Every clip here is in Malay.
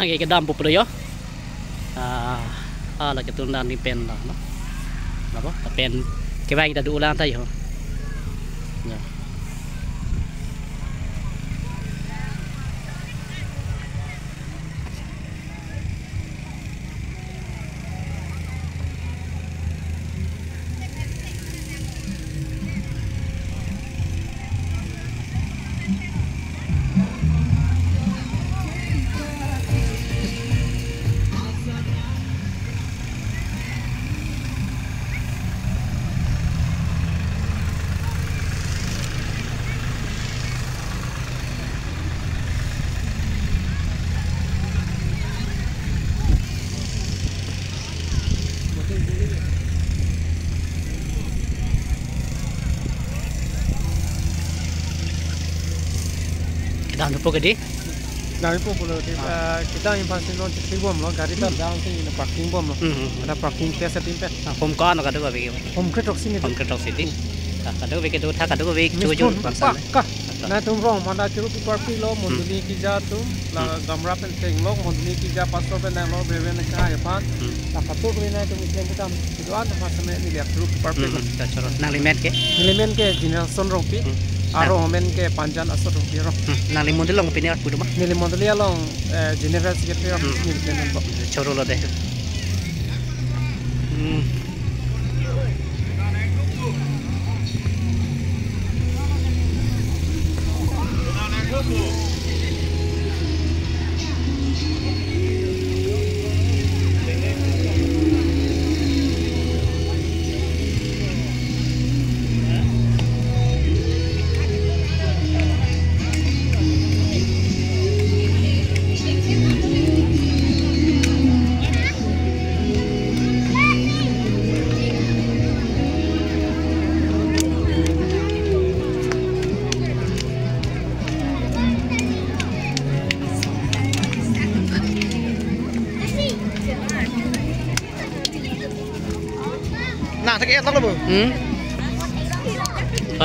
Ang kedam po yo. Lah ketunan ni pen lah, no. Napa? Pen kebay kita ulang tayo. Ya. Kedam po gede. Dari po pulo kita yang pasti non cek bom lo gari tar down sih ini parking bom lo. Ada parking place tim pe. Home kan kada ko begi. Home ketok sini. Home ketok city. Kada ko begi tu tha kada ko begi tuju pasal. Nah tum rong mana curu parking lo munduli ki ja tum la gamra pen teng lo munduli ki ja pastor pen lo bebe na ka ya pan. La patu ko na tum isen kita tujuan masa me ni lihat curu parking. Choro nang limet ke. Limen ke generation rong pi. Aro homen ke panjan asor rong pi ro. Nang limon dilong pini aku duma. Nili munduli along general secretary of ni pen lo. Choro lo deh. Nah, tak enak lo bu.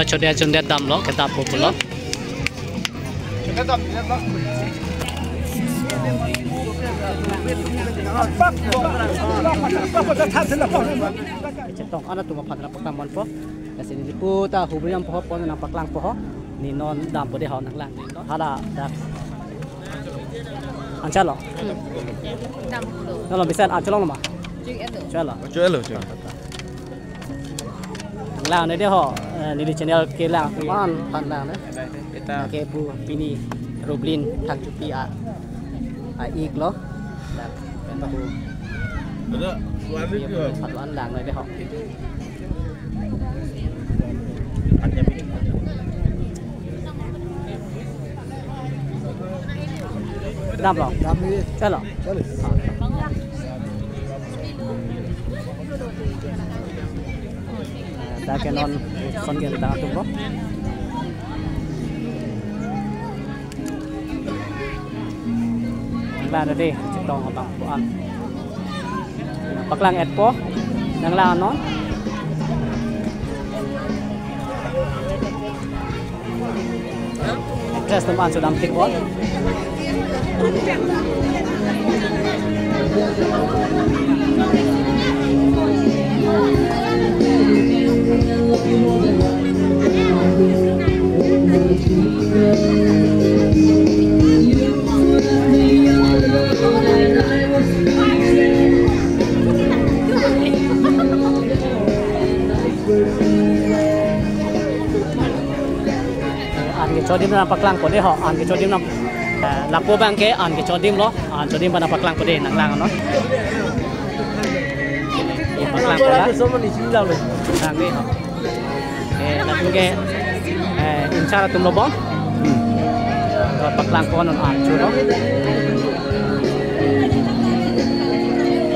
Condet dam lo, kita po lo. Condet dam, Cetong ana tu mapan na paklamon po. Kasi ni po ta hubriam po po na paklang po ni non dam po de ho nang lang. Hala dak. Anchalo. Dam lo. Nalo bisan acholong ma. Chalo. Chalo. Lang này dia ho ni di channel ke lang pan lang kita ke pu pini Roblin thang chupi ik lo dan pu ada suara juga patuan lang này dia ho dam lo chalo ta ke non kon gen ta tu ko la da de chitong abang po an paklang et po nang la non dress teman sudah tik bot chodim na paklang ko de ho an ke chodim na lakpo bang ke an ke chodim lo an chodim pa na paklang ko de nang lang no paklang ko la so ni sin lao le nang de ho na tu ke inchara tum lo bon paklang ko non an chu no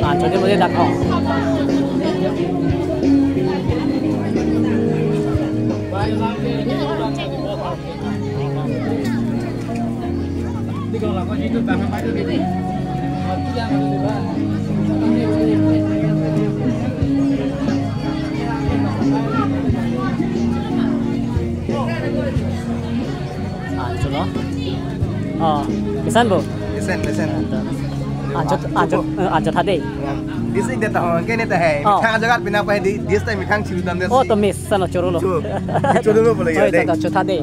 an chodim mo de dak ho Kalau lakukan itu bahkan pada ini, waktu yang ada di bawah. Kesan bu? Kesan. Anjot hade. This is that hong ke ne ta hai. Mithang jagat bina pa di this time mithang chiru dam Oh to miss sana chorolo. Chorolo boleh ya. Oi ta chot hade.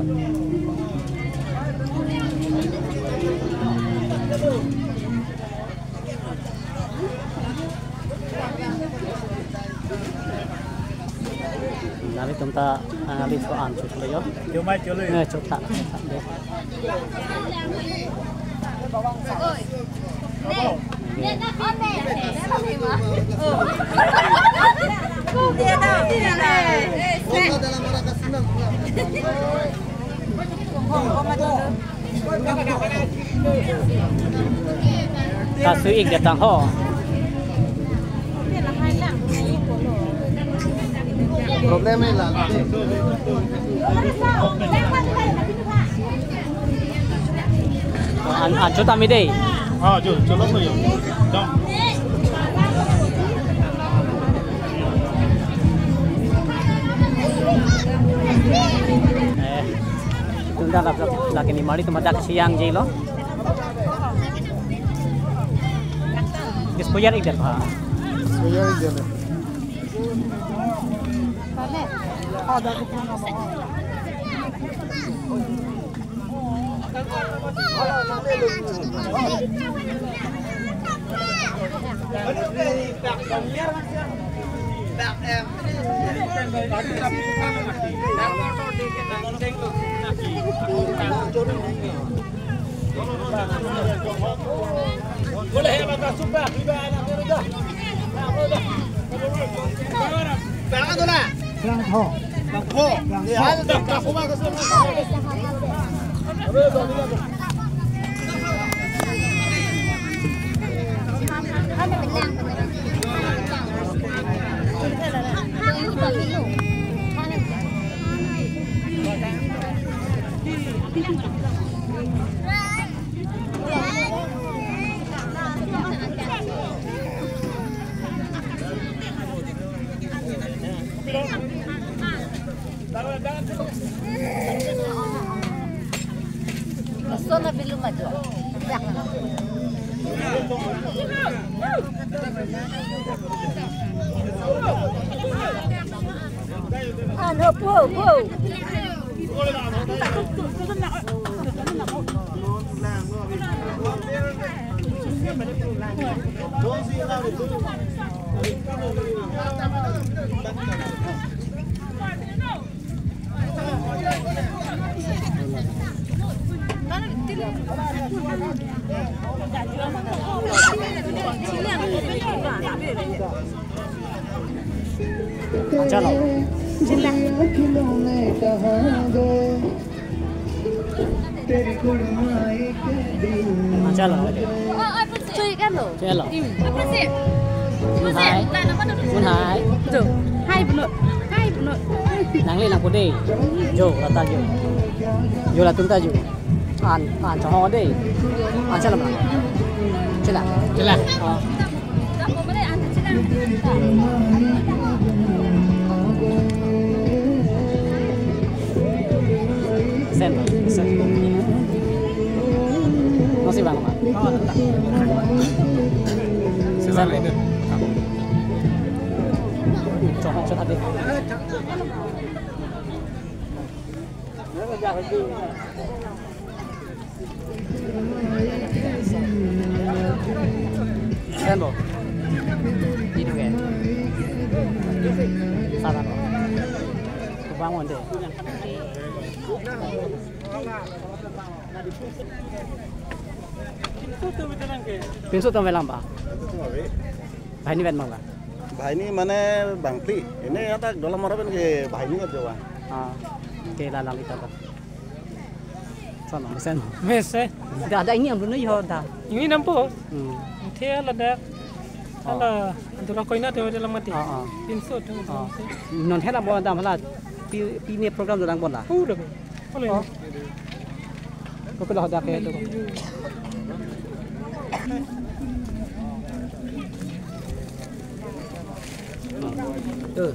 Nabi tumta nabi so an chot le yo. Yo mai cholo. Chot ta de. Kasu ik datang ho. Problemnya lah. Chota mi dei. Cholo ko yo. Jom. Tunda lagi ni mari tumadak siang je lo. Dispuyar ik dat ha. Soya je le. Boleh ya mata suka tiba anak dia dah. Berangkat tu lah. Berangkat. Ya, dah rumah ke sana. Sona belum maju. Ano po. Chalo. Chalo. Chơi cái lỗ. Chalo. Mun hai. Mun hai. Tuh, hai bener. Nang lên làm của đi. Jo là ta jo. Jo là chúng ta jo. An cho họ đi. An chalo mà. Chila. Kamu boleh antar silang. Sen. Masih bang mak. Sen. Cho tadi. Sen bo. Ini kan. Saran bo. Bangun deh. Pinsut tu melang ba? Bahai ni ven mang ba? Bahai ni mana bangkli. Ini ada dalam orang kan ke bahai ni kan jawa. Ke dalam itu ba. Sana mesen. Mese. Ada ini yang belum yo dah. Ini nampak. Thea là đẹp. Là tụi nó coi nó thì là mati. Tin sốt. Non hết là bao nhiêu là pi ni program sedang pun lah. Udah. Boleh. Kau pernah ada kayak itu? Tuh.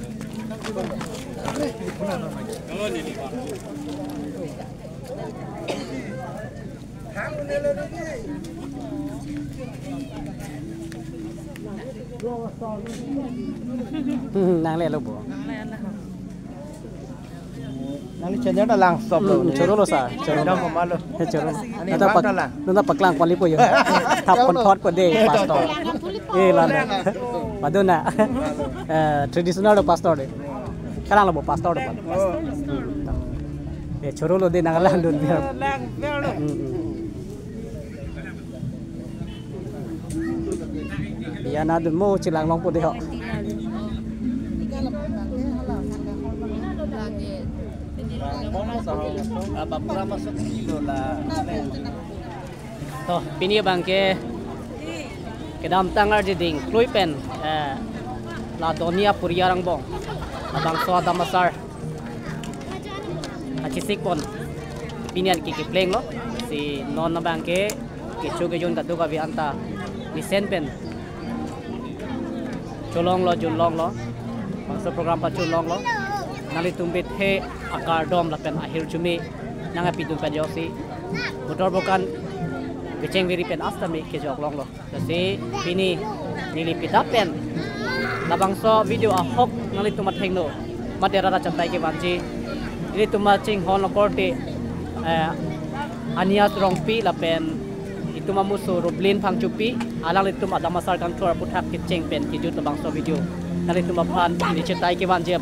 nang le lo bo Nang channel dah lang stop lo. choro lo sa choro Dah malu. choro Ani nata pak bang lah. nata paklang pali po yo tap kon thot ko de pastor lan padona traditional pastor de karang lo bo pastor de choro lo de nang lang dun biar ya na dun mo chilang long po de ho Apa pura masuk kilo lah. to pini bang ke dam tangar je ding klui pen la donia puria rang bong abang so damasar achi sikpon pinian ki pleng lo si non na bang ke chuge jon kadu ka vi anta ni sen pen cholong lo julong lo bangsa program pa cholong lo nali tumbit he akar dom la pen ahir chumi nanga pidun pa josi motor bukan keceng veri pen astami ke jok long lo kasi pini nili pitapen labang so video ahok nali tumat hengno madera ra chantai ke banji ini tumat ching hon lo korte ania strong pi la pen itu mamuso roblin phang chupi alang litum adamasar control puthak keceng pen ki jut labang so video nali tum phan ni chetai ke banji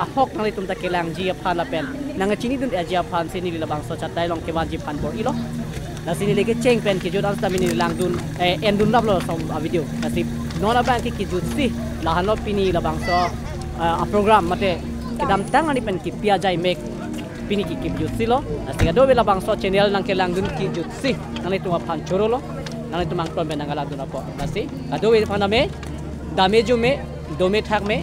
ahok nali tum ta kelang ji phan la pen nanga chini dun aja phan sini labang so chatai long ke banji phan bor ilo na sini lagi ceng pen ki jut asta mini lang dun endun lab lo som video kasi nona bang ki jut si lahan lo pini labang so a program mate kedam tang ani pen ki pia jai mek pini ki jut si lo asi do bela bang so channel nang ke lang dun ki jut si nang tu phan choro lo nang tu mang ton ben nang lang dun apo nasi ado we phana me dame ju me dome thak me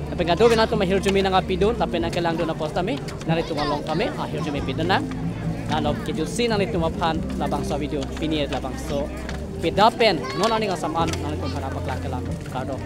tapi ngado bena tu mahir jumi nang apidun tapi nang ke lang dun apo sta me nang tu long kame ahir jumi pidun nang nalo kejusi nang itu mapan labang so video pini labang so pedapen non ani ngasaman nang itu khana pakla kelang kado